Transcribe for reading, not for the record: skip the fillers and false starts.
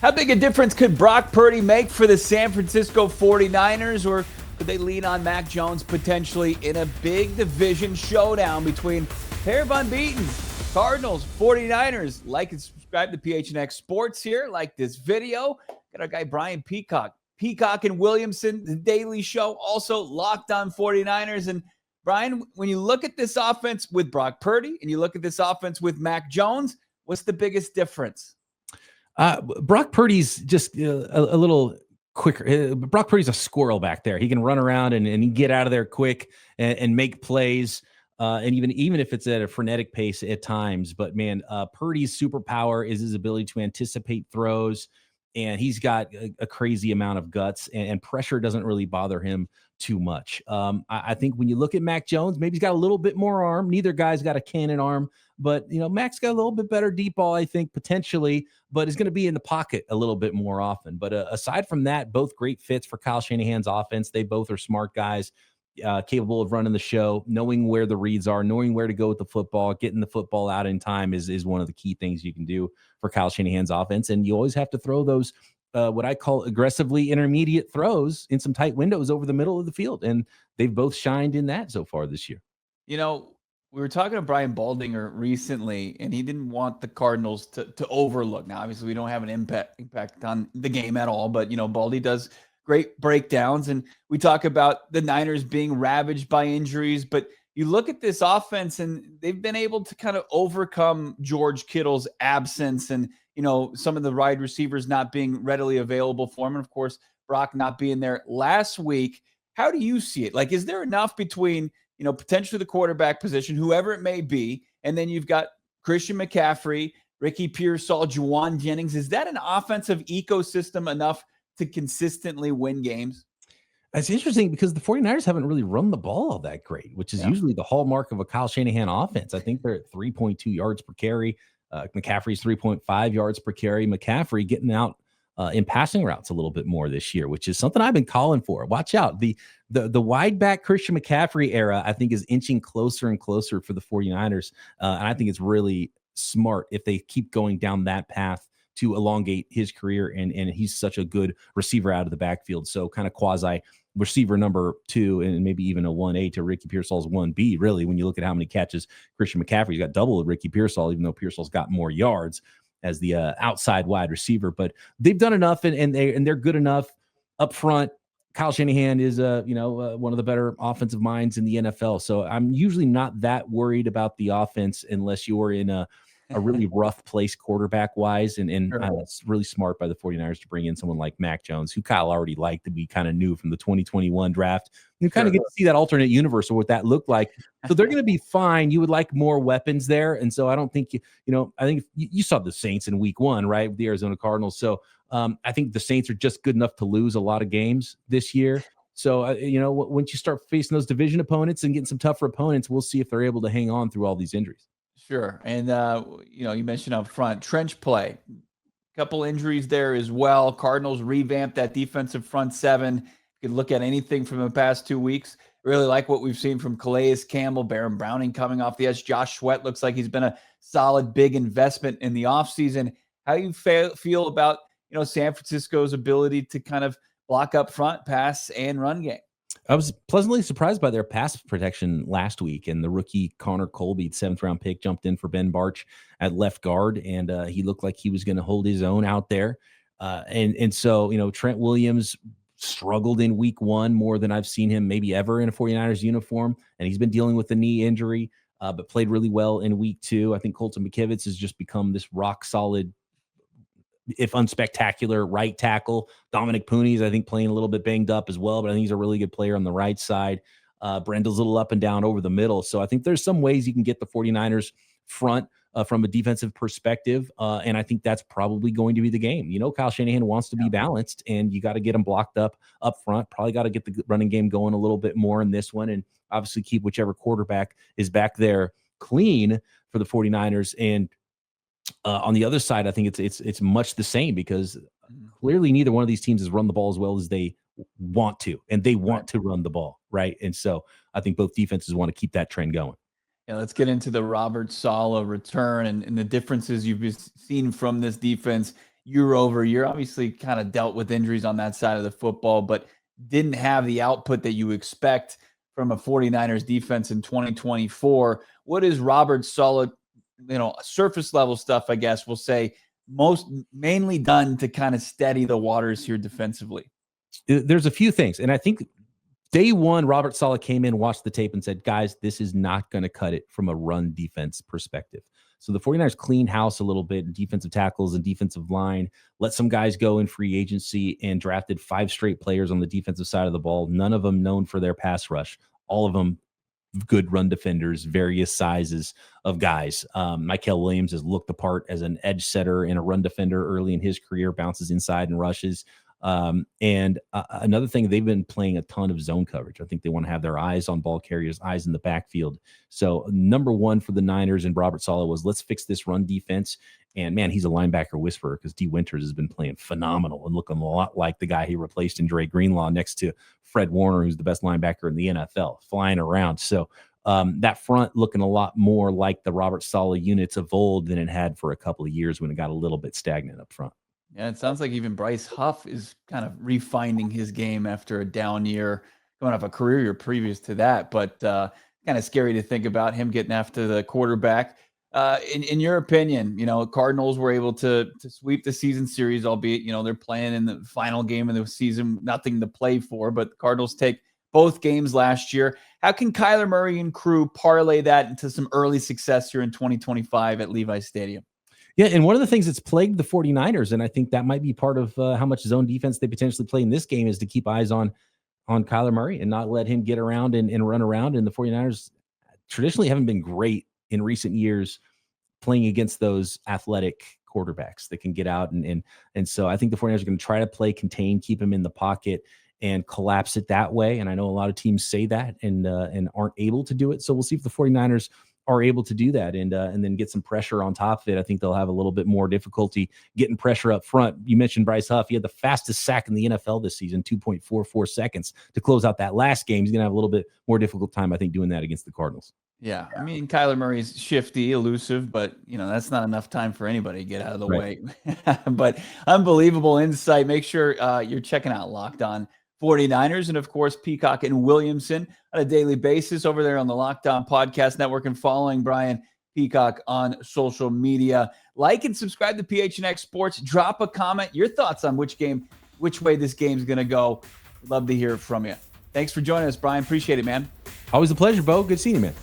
How big a difference could Brock Purdy make for the San Francisco 49ers, or could they lean on Mac Jones potentially in a big division showdown between a pair of unbeaten Cardinals, 49ers? Like and subscribe to PHNX Sports here. Like this video. Got our guy Brian Peacock and Williamson, the Daily Show, also Locked On 49ers. And Brian, when you look at this offense with Brock Purdy and you look at this offense with Mac Jones, what's the biggest difference? Brock Purdy's just a little quicker. Brock Purdy's a squirrel back there. He can run around and get out of there quick and make plays. And even if it's at a frenetic pace at times. But man, Purdy's superpower is his ability to anticipate throws. And he's got a crazy amount of guts, and pressure doesn't really bother him too much. I think when you look at Mac Jones, maybe he's got a little bit more arm. Neither guy's got a cannon arm, but Mac's got a little bit better deep ball, I think, potentially, but is going to be in the pocket a little bit more often. But aside from that, both great fits for Kyle Shanahan's offense. They both are smart guys, capable of running the show, knowing where the reads are, knowing where to go with the football. Getting the football out in time is one of the key things you can do for Kyle Shanahan's offense. And you always have to throw those what I call aggressively intermediate throws in some tight windows over the middle of the field. And they've both shined in that so far this year. We were talking to Brian Baldinger recently, and he didn't want the Cardinals to overlook. Now, obviously, we don't have an impact on the game at all, but, Baldy does great breakdowns. And we talk about the Niners being ravaged by injuries, but you look at this offense and they've been able to kind of overcome George Kittle's absence and, some of the wide receivers not being readily available for him. And of course, Brock not being there last week. How do you see it? Like, is there enough between, potentially the quarterback position, whoever it may be, and then you've got Christian McCaffrey, Ricky Pearsall, Juwan Jennings? Is that an offensive ecosystem enough to consistently win games? It's interesting because the 49ers haven't really run the ball all that great, which is usually the hallmark of a Kyle Shanahan offense. I think they're at 3.2 yards per carry. McCaffrey's 3.5 yards per carry. McCaffrey getting out in passing routes a little bit more this year, which is something I've been calling for. Watch out. The wide back Christian McCaffrey era, I think, is inching closer and closer for the 49ers. And I think it's really smart if they keep going down that path to elongate his career. And he's such a good receiver out of the backfield. So kind of quasi receiver number 2 and maybe even a 1A to Ricky Pearsall's 1B, really, when you look at how many catches Christian McCaffrey's got, double of Ricky Pearsall, even though Pearsall's got more yards as the outside wide receiver. But they've done enough and they're good enough up front. Kyle Shanahan is one of the better offensive minds in the NFL. So I'm usually not that worried about the offense unless you're in a really rough place quarterback wise. And it's really smart by the 49ers to bring in someone like Mac Jones, who Kyle already liked, that we kind of knew from the 2021 draft. You kind of get to see that alternate universe of what that looked like. So they're going to be fine. You would like more weapons there. And so I don't think, I think you saw the Saints in week 1, right? With the Arizona Cardinals. So I think the Saints are just good enough to lose a lot of games this year. So, once you start facing those division opponents and getting some tougher opponents, we'll see if they're able to hang on through all these injuries. Sure. And, you mentioned up front, trench play, couple injuries there as well. Cardinals revamped that defensive front 7. You can look at anything from the past 2 weeks. Really like what we've seen from Calais Campbell, Baron Browning coming off the edge. Josh Sweat looks like he's been a solid, big investment in the offseason. How do you feel about, San Francisco's ability to kind of block up front, pass, and run game? I was pleasantly surprised by their pass protection last week, and the rookie Connor Colby, 7th-round pick, jumped in for Ben Barch at left guard, and he looked like he was going to hold his own out there. And so, Trent Williams struggled in week 1 more than I've seen him maybe ever in a 49ers uniform, and he's been dealing with the knee injury, but played really well in week 2. I think Colton McKivitz has just become this rock-solid, if unspectacular, right tackle. Dominic Pooney's, I think, playing a little bit banged up as well, but I think he's a really good player on the right side. Brendel's a little up and down over the middle. So I think there's some ways you can get the 49ers front from a defensive perspective. And I think that's probably going to be the game. Kyle Shanahan wants to be balanced, and you got to get him blocked up front. Probably got to get the running game going a little bit more in this one, and obviously keep whichever quarterback is back there clean for the 49ers. And on the other side, I think it's much the same, because clearly neither one of these teams has run the ball as well as they want to, and they want to run the ball, right? And so I think both defenses want to keep that trend going. Yeah, let's get into the Robert Saleh return and the differences you've seen from this defense year over year. Obviously, kind of dealt with injuries on that side of the football, but didn't have the output that you expect from a 49ers defense in 2024. What is Robert Saleh, surface level stuff, I guess we'll say, mainly done to kind of steady the waters here defensively? There's a few things. And I think day one, Robert Saleh came in, watched the tape, and said, guys, this is not going to cut it from a run defense perspective. So the 49ers cleaned house a little bit in defensive tackles and defensive line, let some guys go in free agency, and drafted 5 straight players on the defensive side of the ball, none of them known for their pass rush, all of them good run defenders, various sizes of guys. Mykel Williams has looked apart as an edge setter and a run defender early in his career, bounces inside and rushes. Another thing, they've been playing a ton of zone coverage. I think they want to have their eyes on ball carriers, eyes in the backfield. So number one for the Niners and Robert Saleh was, let's fix this run defense. And man, he's a linebacker whisperer, because D. Winters has been playing phenomenal and looking a lot like the guy he replaced in Dre Greenlaw next to Fred Warner, who's the best linebacker in the NFL, flying around. So that front looking a lot more like the Robert Saleh units of old than it had for a couple of years when it got a little bit stagnant up front. Yeah, it sounds like even Bryce Huff is kind of refining his game after a down year, going off a career year previous to that. But kind of scary to think about him getting after the quarterback. In your opinion, Cardinals were able to sweep the season series, albeit, they're playing in the final game of the season, nothing to play for, but the Cardinals take both games last year. How can Kyler Murray and crew parlay that into some early success here in 2025 at Levi's Stadium? Yeah, and one of the things that's plagued the 49ers, and I think that might be part of how much zone defense they potentially play in this game, is to keep eyes on Kyler Murray and not let him get around and run around. And the 49ers traditionally haven't been great in recent years playing against those athletic quarterbacks that can get out. And so I think the 49ers are going to try to play contain, keep him in the pocket, and collapse it that way. And I know a lot of teams say that and aren't able to do it. So we'll see if the 49ers are able to do that and then get some pressure on top of it. I think they'll have a little bit more difficulty getting pressure up front. You mentioned Bryce Huff. He had the fastest sack in the NFL this season, 2.44 seconds to close out that last game. He's going to have a little bit more difficult time, I think, doing that against the Cardinals. Yeah. I mean, Kyler Murray's shifty, elusive, but, that's not enough time for anybody to get out of the way. But unbelievable insight. Make sure you're checking out Locked On 49ers and, of course, Peacock and Williamson on a daily basis over there on the Locked On Podcast Network, and following Brian Peacock on social media. Like and subscribe to PHNX Sports. Drop a comment, your thoughts on which way this game's going to go. We'd love to hear from you. Thanks for joining us, Brian. Appreciate it, man. Always a pleasure, Bo. Good seeing you, man.